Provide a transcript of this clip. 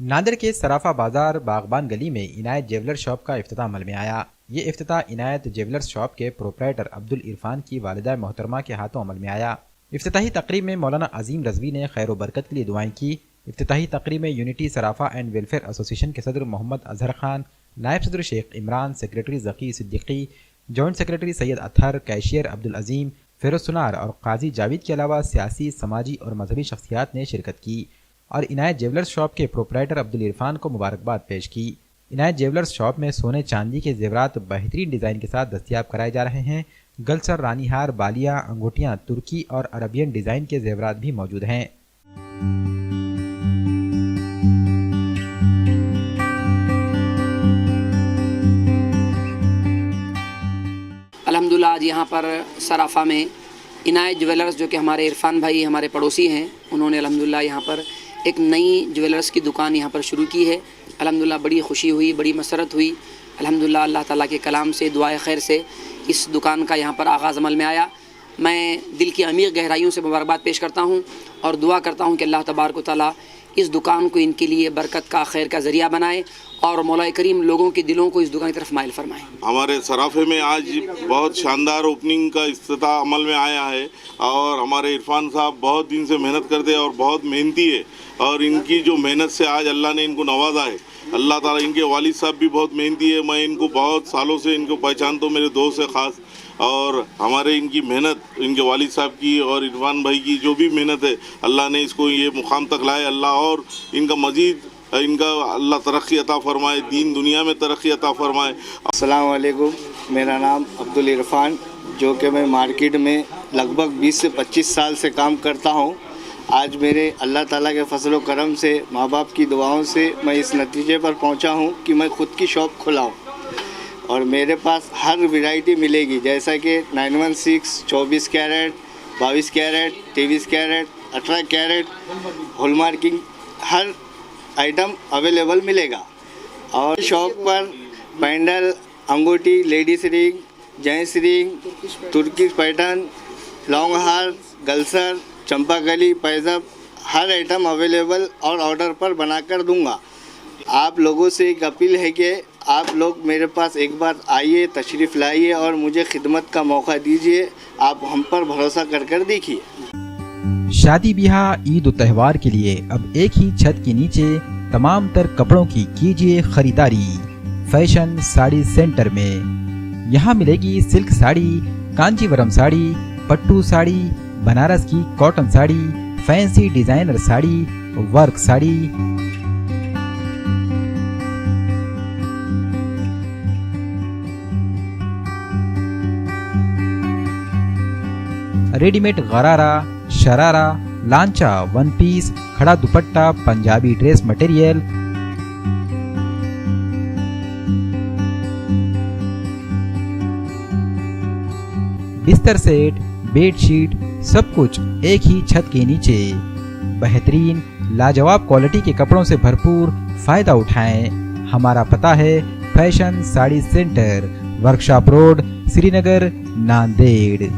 नांदेड़ के सराफा बाजार बागबान गली में इनायत ज्वेलर शॉप का इफ्तिताह अमल में आया। ये इफ्तिताह इनायत ज्वेलर्स शॉप के प्रोप्राइटर अब्दुल इरफान की वालिदा मोहतरमा के हाथों अमल में आया। इफ्तिताही तकरीब में मौलाना अजीम रजवी ने खैर व बरकत के लिए दुआएं की। इफ्तिताही तकरीब में यूनिटी सराफा एंड वेलफेयर एसोसिएशन के सदर मोहम्मद अजहर खान, नायब सदर Sheikh Imran, secretary Zaki Siddiqui, joint secretary Syed Athar, cashier Abdul Azeem, Feroz Sunar और काजी जावेद के अलावा सियासी, समाजी और मजहबी शख्सियात ने शिरकत की और इनायत ज्वेलर्स शॉप के प्रोप्राइटर अब्दुल इरफान को मुबारकबाद पेश की। इनायत ज्वेलर्स शॉप में सोने चांदी के जेवरात बेहतरीन डिज़ाइन के साथ दस्तियाब कराए जा रहे हैं। गलसर, रानीहार, बालियाँ, अंगूठियाँ, तुर्की और अरबियन डिज़ाइन के जेवरात भी मौजूद हैं। अल्हम्दुलिल्लाह आज यहाँ पर सराफा में इनायत ज्वेलर्स, जो कि हमारे इरफान भाई हमारे पड़ोसी हैं, उन्होंने अल्हम्दुलिल्लाह यहाँ पर एक नई ज्वेलर्स की दुकान यहाँ पर शुरू की है। अल्हम्दुलिल्लाह बड़ी खुशी हुई, बड़ी मसरत हुई। अल्हम्दुलिल्लाह अल्लाह ताला के कलाम से, दुआए खैर से इस दुकान का यहाँ पर आगाज़ अमल में आया। मैं दिल की अमीर गहराइयों से मुबारकबाद पेश करता हूँ और दुआ करता हूँ कि अल्लाह तबारक व तआला इस दुकान को इनके लिए बरकत का, खैर का ज़रिया बनाए और मौला करीम लोगों के दिलों को इस दुकान की तरफ माइल फरमाए। हमारे सराफे में आज बहुत शानदार ओपनिंग का इफ्तिताह अमल में आया है और हमारे इरफान साहब बहुत दिन से मेहनत करते हैं और बहुत मेहनती है और इनकी जो मेहनत से आज अल्लाह ने इनको नवाजा है। अल्लाह ताला, इनके वालिद साहब भी बहुत मेहनती है। मैं इनको बहुत सालों से इनको पहचानता हूँ, मेरे दोस्त है ख़ास, और हमारे इनकी मेहनत, इनके वालिद साहब की और इरफान भाई की जो भी मेहनत है, अल्लाह ने इसको ये मुकाम तक लाए। अल्लाह और इनका मज़ीद इनका अल्लाह तरक्की अता फ़रमाए, दीन दुनिया में तरक्की अता फ़रमाए। अस्सलाम वालेकुम, मेरा नाम अब्दुल इरफान, जो कि मैं मार्केट में लगभग 20 से 25 साल से काम करता हूँ। आज मेरे अल्लाह ताला के फजल व करम से, माँ बाप की दुआओं से मैं इस नतीजे पर पहुँचा हूँ कि मैं ख़ुद की शॉप खुलाऊँ और मेरे पास हर वैरायटी मिलेगी, जैसा कि 916, 24 carat, 22 carat, 23 carat, 18 carat, hallmarking, हर आइटम अवेलेबल मिलेगा। और शॉप पर पैंडल, अंगूठी, लेडीज रिंग, जेंट्स रिंग, तुर्की पैटर्न, लॉन्ग हार, गलसर, चंपाकली, पैजब, हर आइटम अवेलेबल और ऑर्डर पर बनाकर दूंगा। आप लोगों से एक अपील है कि आप लोग मेरे पास एक बार आइए, तशरीफ़ लाइए और मुझे खिदमत का मौका दीजिए। आप हम पर भरोसा कर देखिए। शादी ब्याह, ईद और त्यौहार के लिए अब एक ही छत के नीचे तमाम तर कपड़ों की कीजिए खरीदारी फैशन साड़ी सेंटर में। यहाँ मिलेगी सिल्क साड़ी, कांजीवरम साड़ी, पट्टू साड़ी, बनारस की cotton sari, fancy designer sari, work sari, readymade गरारा, शरारा, लांचा, वन पीस, खड़ा दुपट्टा, पंजाबी ड्रेस मटेरियल, बिस्तर सेट, बेडशीट, सब कुछ एक ही छत के नीचे। बेहतरीन लाजवाब क्वालिटी के कपड़ों से भरपूर फायदा उठाएं। हमारा पता है fashion sari centre, workshop road, Srinagar, Nanded.